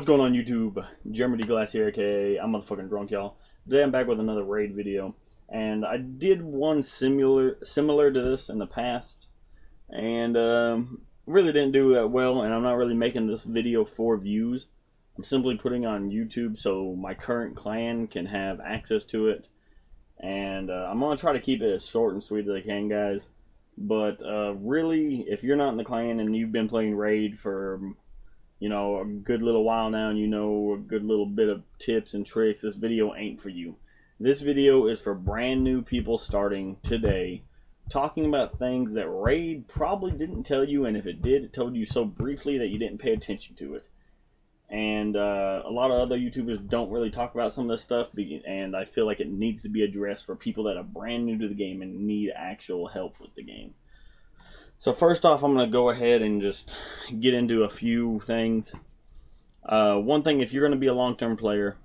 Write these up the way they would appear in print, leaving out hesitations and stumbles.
going on YouTube? Jeremy D. Glass here, aka I'm motherfucking drunk, y'all. Today I'm back with another raid video, and I did one similar to this in the past, and really didn't do that well. And I'm not really making this video for views. I'm simply putting it on YouTube so my current clan can have access to it, and I'm gonna try to keep it as short and sweet as I can, guys. But really, if you're not in the clan and you've been playing raid for a good little while now, and a good little bit of tips and tricks, this video ain't for you. This video is for brand new people starting today, talking about things that raid probably didn't tell you, and if it did, it told you so briefly that you didn't pay attention to it. And a lot of other YouTubers don't really talk about some of this stuff, and I feel like it needs to be addressed for people that are brand new to the game and need actual help with the game. So first off, I'm going to go ahead and just get into a few things. One thing, if you're going to be a long-term player,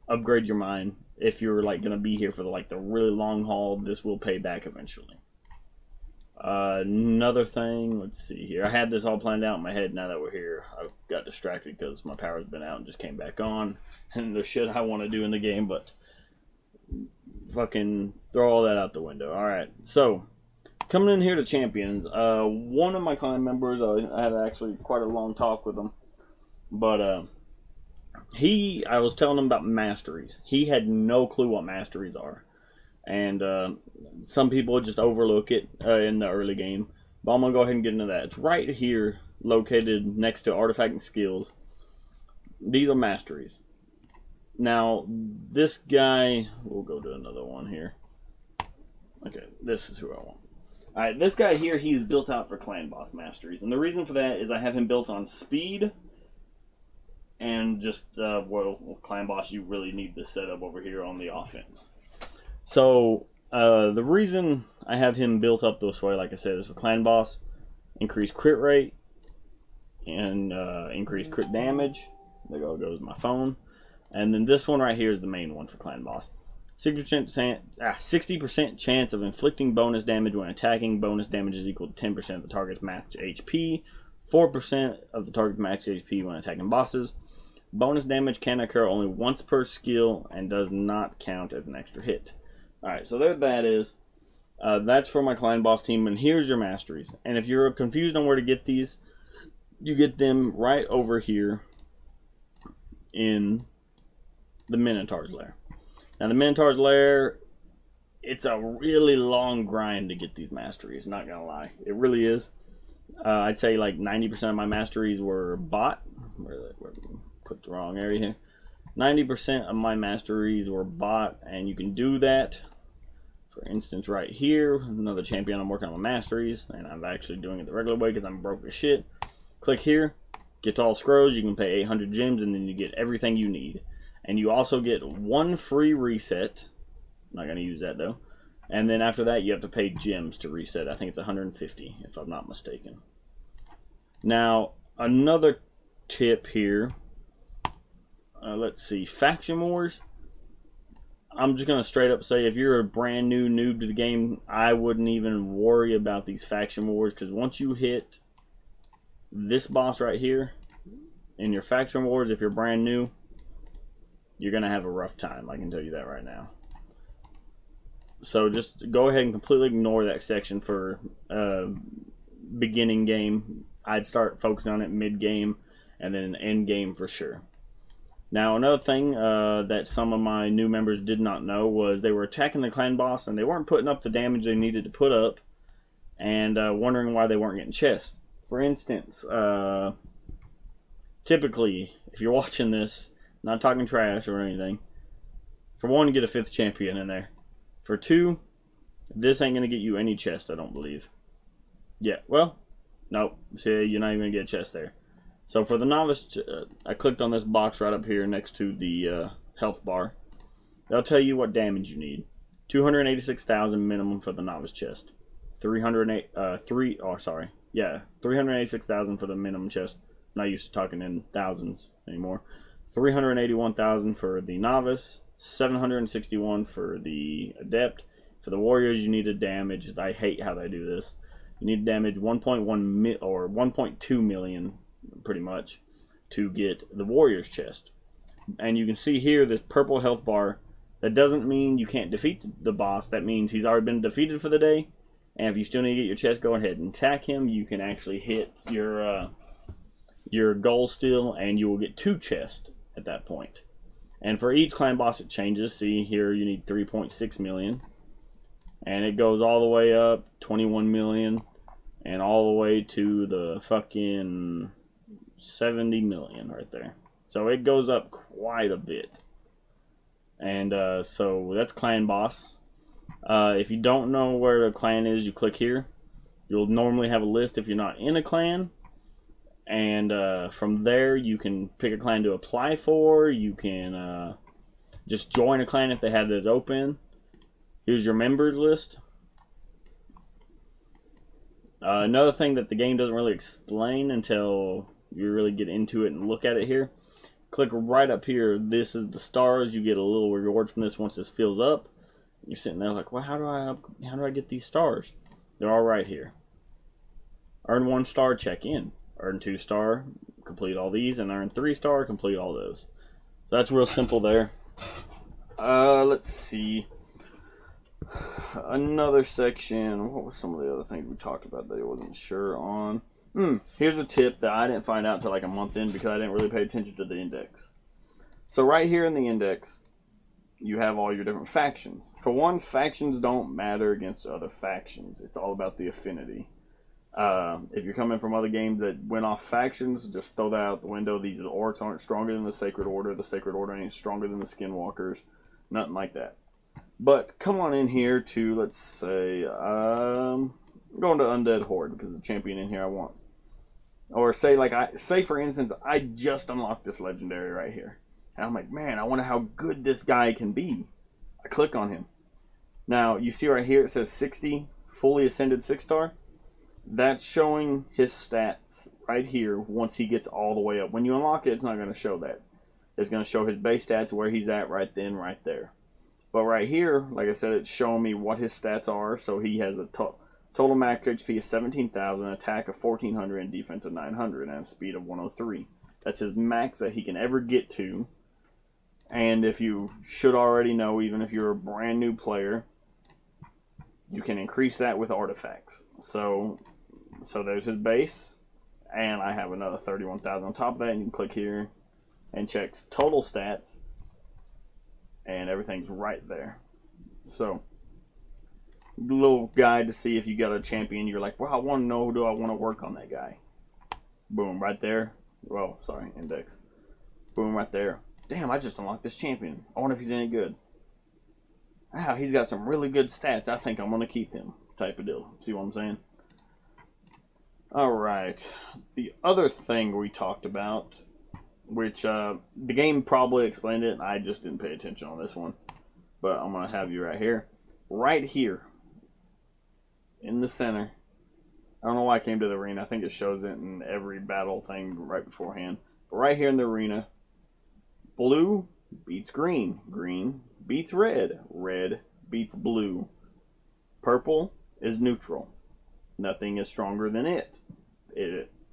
upgrade your mine. If you're going to be here for the really long haul, this will pay back eventually. Another thing, let's see here. I had this all planned out in my head. Now that we're here, I got distracted because my power's been out and just came back on. And there's shit I want to do in the game, but fucking throw all that out the window. Alright, so coming in here to champions, one of my clan members, I had actually quite a long talk with him, but I was telling him about Masteries. He had no clue what Masteries are, and some people just overlook it in the early game, but I'm going to go ahead and get into that. It's right here, located next to Artifact and Skills. These are Masteries. Now, this guy, we'll go to another one here. Okay, this is who I want. Alright, this guy here, he's built out for Clan Boss Masteries. And the reason for that is I have him built on speed. And just, Clan Boss, you really need this setup over here on the offense. So, the reason I have him built up this way, like I said, is for Clan Boss. Increase crit rate. And increase crit damage. There goes my phone. And then this one right here is the main one for Clan Boss. 60% chance of inflicting bonus damage when attacking. Bonus damage is equal to 10% of the target's max HP. 4% of the target's max HP when attacking bosses. Bonus damage can occur only once per skill and does not count as an extra hit. Alright, so there that is. That's for my Clan Boss team, and here's your Masteries. And if you're confused on where to get these, you get them right over here in the Minotaur's Lair. Now, the Minotaur's Lair, it's a really long grind to get these Masteries, not gonna lie. It really is. I'd say like 90% of my Masteries were bought. Put the wrong area here. 90% of my Masteries were bought, and you can do that. For instance, right here, another champion I'm working on my Masteries, and I'm actually doing it the regular way because I'm broke as shit. Click here, get all scrolls, you can pay 800 gems, and then you get everything you need. And you also get one free reset. I'm not going to use that though. And then after that, you have to pay gems to reset. I think it's 150, if I'm not mistaken. Now, another tip here. Let's see. Faction Wars. I'm just going to straight up say, if you're a brand new noob to the game, I wouldn't even worry about these Faction Wars. Because once you hit this boss right here, in your Faction Wars, if you're brand new, you're going to have a rough time. I can tell you that right now. So just go ahead and completely ignore that section for beginning game. I'd start focusing on it mid-game and then end game for sure. Now, another thing that some of my new members did not know was they were attacking the Clan Boss and they weren't putting up the damage they needed to put up, and wondering why they weren't getting chests. For instance, typically, if you're watching this, not talking trash or anything, for one, get a 5th champion in there. For two, this ain't going to get you any chest, I don't believe. Yeah, well, nope. See, you're not even going to get a chest there. So for the novice, I clicked on this box right up here next to the health bar. They'll tell you what damage you need. 286,000 minimum for the novice chest. 386,000 for the minimum chest. I'm not used to talking in thousands anymore. 381,000 for the novice, 761 for the adept. For the warriors, you need a damage. I hate how they do this. You need damage 1.1 or 1.2 million, pretty much. to get the warrior's chest. And you can see here this purple health bar. That doesn't mean you can't defeat the boss. That means he's already been defeated for the day. And if you still need to get your chest, go ahead and attack him. You can actually hit your goal still, and you will get 2 chests at that point. And for each clan boss it changes. See here you need 3.6 million. And it goes all the way up 21 million. And all the way to the fucking 70 million right there. So it goes up quite a bit. And so that's clan boss. If you don't know where the clan is, you click here. You'll normally have a list if you're not in a clan. And from there you can pick a clan to apply for. You can just join a clan if they have those open. Here's your members list. Another thing that the game doesn't really explain until you really get into it and look at it here. Click right up here. This is the stars. You get a little reward from this once this fills up. You're sitting there like, well, how do I get these stars? They're all right here. Earn 1 star, check in. Earn 2 star, complete all these, and earn 3 star, complete all those. So that's real simple there. Let's see. Another section. What was some of the other things we talked about that I wasn't sure on? Here's a tip that I didn't find out until like a month in because I didn't really pay attention to the index. So right here in the index, you have all your different factions. For one, factions don't matter against other factions. It's all about the affinity. If you're coming from other games that went off factions, just throw that out the window. These orcs aren't stronger than the Sacred Order. The Sacred Order ain't stronger than the Skinwalkers. Nothing like that. But come on in here to, let's say, I'm going to Undead Horde because the champion in here I want. Or say for instance, I just unlocked this legendary right here. And I'm like, man, I wonder how good this guy can be. I click on him. Now, you see right here it says 60, fully ascended 6-star. That's showing his stats right here once he gets all the way up. When you unlock it, it's not going to show that. It's going to show his base stats where he's at right then, right there. But right here, like I said, it's showing me what his stats are. So he has a total max HP of 17,000, attack of 1,400, and defense of 900, and a speed of 103. That's his max that he can ever get to. And if you should already know, even if you're a brand new player, you can increase that with artifacts. So there's his base, and I have another 31,000 on top of that, and you can click here and check total stats, and everything's right there. So, little guide to see if you got a champion. You're like, well, I want to know, do I want to work on that guy? Boom, right there. Well, sorry, index. Boom, right there. Damn, I just unlocked this champion. I wonder if he's any good. Wow, he's got some really good stats. I think I'm going to keep him, type of deal. See what I'm saying? Alright. The other thing we talked about, which the game probably explained it, and I just didn't pay attention on this one. But I'm going to have you right here. Right here. In the center. I don't know why I came to the arena. I think it shows it in every battle thing right beforehand. But right here in the arena, blue beats green. Green beats red. Red beats blue. Purple is neutral. Nothing is stronger than it.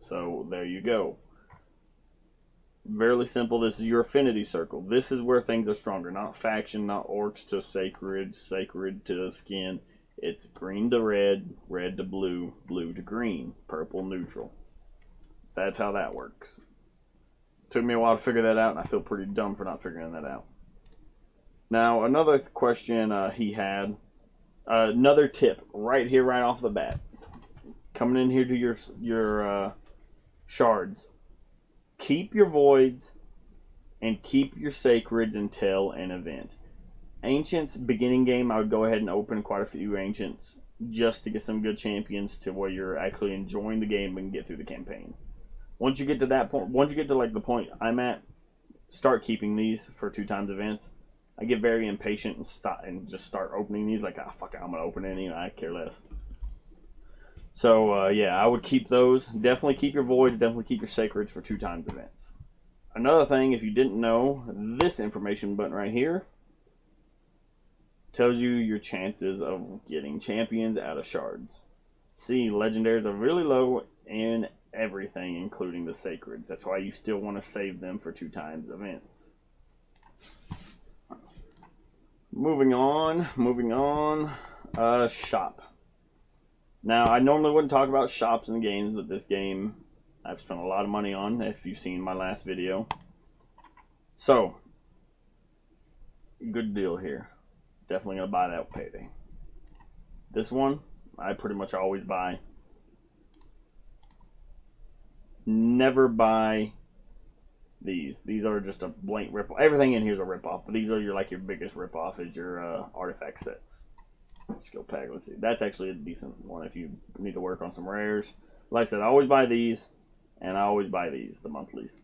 So there you go. Very simple. This is your affinity circle. This is where things are stronger. Not faction, not orcs to sacred, sacred to skin. It's green to red, red to blue, blue to green, purple neutral. That's how that works. Took me a while to figure that out, and I feel pretty dumb for not figuring that out. Now, another question he had, another tip right here, right off the bat. Coming in here to your shards. Keep your voids and keep your sacreds until an event. Ancients, beginning game, I would go ahead and open quite a few Ancients just to get some good champions to where you're actually enjoying the game and get through the campaign. Once you get to that point, once you get to like the point I'm at, start keeping these for 2x events. I get very impatient and just start opening these like, fuck it, I'm going to open any, I care less. So, yeah, I would keep those. Definitely keep your voids, definitely keep your sacreds for 2x events. Another thing, if you didn't know, this information button right here tells you your chances of getting champions out of shards. See, legendaries are really low in everything, including the sacreds. That's why you still want to save them for 2 times events. Moving on. Shop. Now, I normally wouldn't talk about shops in games, but this game I've spent a lot of money on, if you've seen my last video. So, good deal here. Definitely going to buy that payday. This one, I pretty much always buy. Never buy these. These are just a blank ripoff. Everything in here is a ripoff, but these are your biggest ripoff is your artifact sets. Skill pack. Let's see. That's actually a decent one if you need to work on some rares. Like I said, I always buy these, and I always buy these, the monthlies.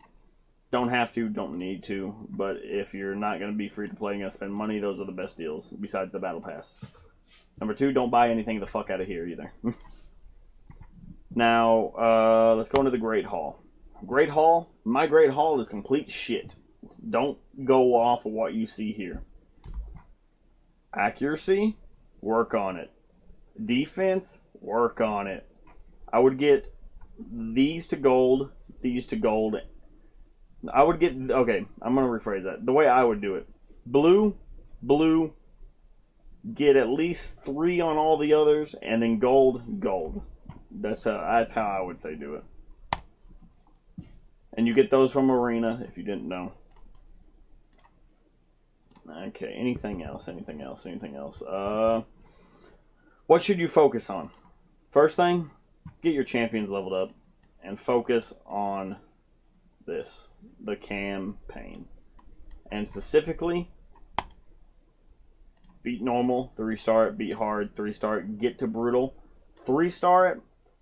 Don't have to, don't need to, but if you're not going to be free to play and going to spend money, those are the best deals, besides the battle pass. Number 2, don't buy anything the fuck out of here either. Now, let's go into the Great Hall. Great Hall, my Great Hall is complete shit. Don't go off of what you see here. Accuracy, work on it. Defense, work on it. I would get these to gold, these to gold. I would get, okay, I'm going to rephrase that. The way I would do it. Blue, get at least 3 on all the others, and then gold. That's how I would say do it. And you get those from Arena, if you didn't know. Okay, anything else? What should you focus on? First thing, get your champions leveled up and focus on this, the campaign. And specifically, beat normal, 3-star it, beat hard, 3-star it, get to brutal, 3-star it,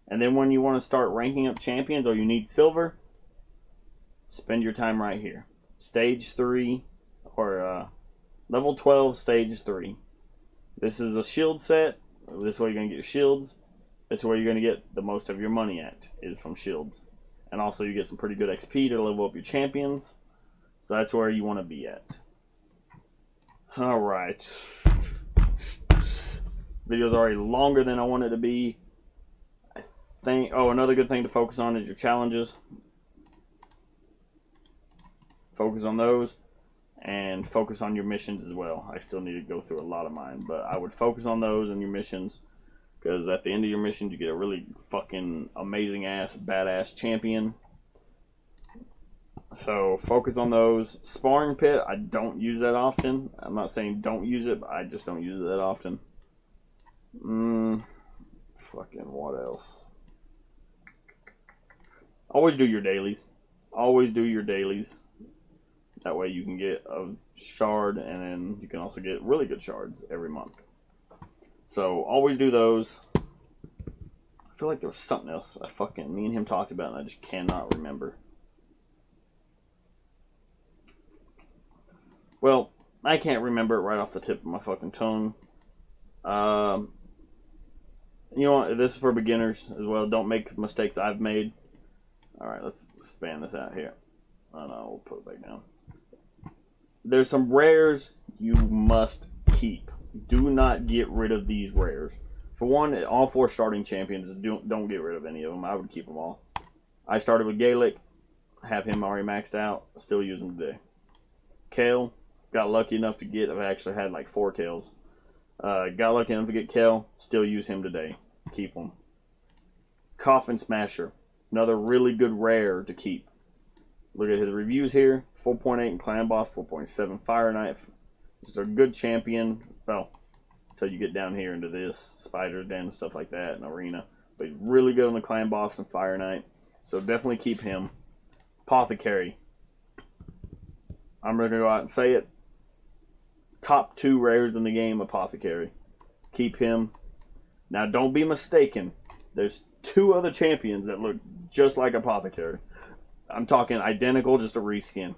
and then when you want to start ranking up champions or you need silver, spend your time right here. Stage 3, or level 12, stage 3. This is a shield set. This is where you're going to get your shields. This is where you're going to get the most of your money at, is from shields. And also you get some pretty good XP to level up your champions. So that's where you want to be at. Alright. Video's already longer than I want it to be. I think, another good thing to focus on is your challenges. Focus on those. And focus on your missions as well. I still need to go through a lot of mine, but I would focus on those and your missions, because at the end of your missions you get a really fucking amazing ass badass champion. So focus on those. Sparring pit, I don't use that often. I'm not saying don't use it, but I just don't use it that often. Fucking what else? Always do your dailies. Always do your dailies. That way you can get a shard, and then you can also get really good shards every month. So always do those. I feel like there was something else me and him talked about, and I just cannot remember. Well, I can't remember it right off the tip of my fucking tongue. You know what? This is for beginners as well. Don't make mistakes I've made. Alright, let's span this out here. Oh no, we'll put it back down. There's some rares you must keep. Do not get rid of these rares. For one, all 4 starting champions, don't get rid of any of them. I would keep them all. I started with Gaelic, have him already maxed out, still use him today. Kale, got lucky enough to get, I've actually had like 4 Kales. Got lucky enough to get Kale, still use him today. Keep him. Coffin Smasher, another really good rare to keep. Look at his reviews here. 4.8 in Clan Boss, 4.7 Fire Knight. Just a good champion. Well, until you get down here into this Spider's Den and stuff like that in Arena. But he's really good on the Clan Boss and Fire Knight. So definitely keep him. Apothecary. I'm going to go out and say it. Top 2 rares in the game, Apothecary. Keep him. Now don't be mistaken. There's 2 other champions that look just like Apothecary. I'm talking identical, just a reskin.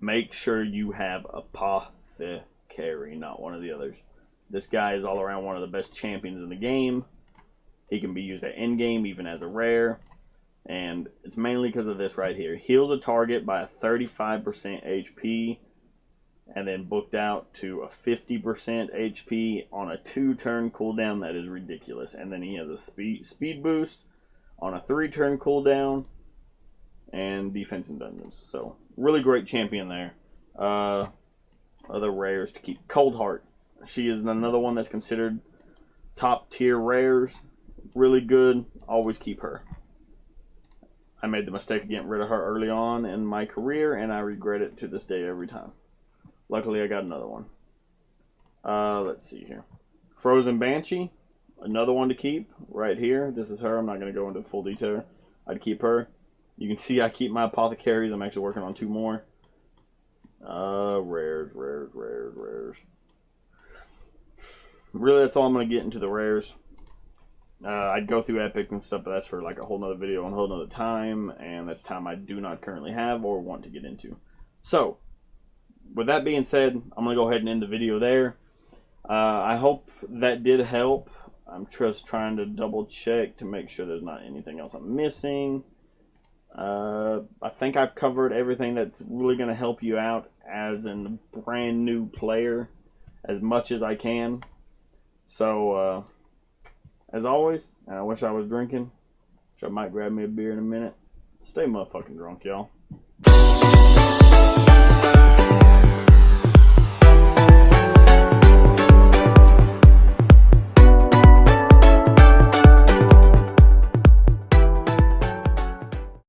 Make sure you have Apothecary, not one of the others. This guy is all around one of the best champions in the game. He can be used at endgame, even as a rare. And it's mainly because of this right here. Heals a target by a 35% HP. And then booked out to a 50% HP on a 2-turn cooldown. That is ridiculous. And then he has a speed boost on a 3-turn cooldown, and defense in dungeons. So really great champion there. Other rares to keep. Cold Heart. She is another one that's considered top tier rares. Really good. Always keep her. I made the mistake of getting rid of her early on in my career, and I regret it to this day every time. Luckily, I got another one. Let's see here. Frozen Banshee. Another one to keep right here. This is her. I'm not going to go into full detail. I'd keep her. You can see I keep my apothecaries. I'm actually working on 2 more. Rares. Really, that's all I'm going to get into the rares. I'd go through epic and stuff, but that's for like a whole nother video and a whole nother time, and that's time I do not currently have or want to get into. So, with that being said, I'm going to go ahead and end the video there. I hope that did help. I'm just trying to double check to make sure there's not anything else I'm missing. I think I've covered everything that's really going to help you out as a brand new player as much as I can. So, as always, and I wish I was drinking, which I might grab me a beer in a minute. Stay motherfucking drunk, y'all.